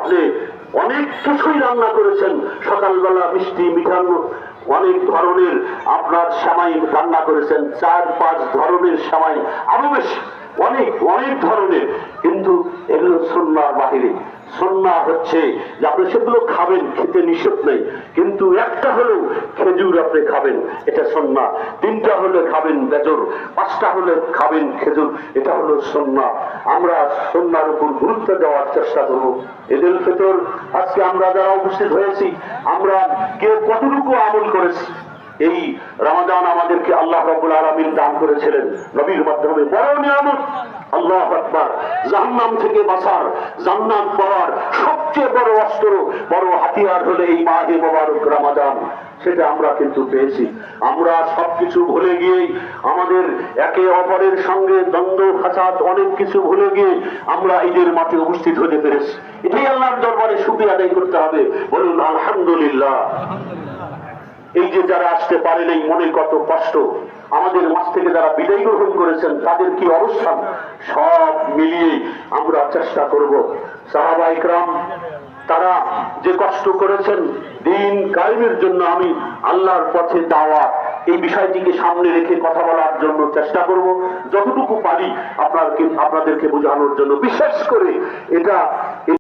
আপনি অনেক কিছুই রান্না করেছেন, সকালবেলা মিষ্টি মিঠানো অনেক ধরনের আপনার সেমাই রান্না করেছেন, 4-5 ধরনের সেমাই, আরো বেশি অনেক অনেক ধরনের, কিন্তু এগুলো সুন্নাহর বাহিরে। সুন্নাহ হচ্ছে যে আপনি সেগুলো খাবেন, খেতে নিষেধ নেই, কিন্তু একটা হলেও খেজুর আপনি খাবেন, এটা সুন্নাহ। 3টা হলে খাবেন গাজর, 5টা হলে খাবেন খেজুর, এটা হলো সুন্নাহ। আমরা সুন্নাহর উপর গুরুত্ব দেওয়ার চেষ্টা করব। ঈদুল ফিতর আজকে আমরা যারা উপস্থিত হয়েছি, আমরা কে কতটুকু আমল করেছি। এই রমাদান আমাদেরকে আল্লাহ রাব্বুল আলামিন দান করেছিলেন নবীর মাধ্যমে, বড় নিয়ামত। আল্লাহু আকবার। জাহান্নাম থেকে বাঁচার, জান্নাত পাওয়ার সবচেয়ে বড় অস্ত্র, বড় হাতিয়ার হলো এই মাহে মোবারক রমাদান। সেটা আমরা কিন্তু পেয়েছি। আমরা সবকিছু ভুলে গিয়ে, আমাদের একে অপরের সঙ্গে দ্বন্দ্ব ফাসাদ অনেক কিছু ভুলে গিয়ে আমরা ঈদের মাঠে উপস্থিত হতে পেরেছি। এটাই আল্লাহর দরবারে শুকরিয়া আদায় করতে হবে। বলুন আলহামদুলিল্লাহ। এই যে যারা আসতে পারেন, এই মনে কত কষ্ট, আমাদের মাঝ থেকে যারা বিদায় গ্রহণ করেছেন তাদের কি অবস্থান, সব মিলিয়ে আমরা চেষ্টা করব। সাহাবা ইকরাম তারা যে কষ্ট করেছেন দিন কায়েমের জন্য, আমি আল্লাহর পথে দাওয়াত এই বিষয়টিকে সামনে রেখে কথা বলার জন্য চেষ্টা করব, যতটুকু পারি আপনাদেরকে বোঝানোর জন্য। বিশেষ করে এটা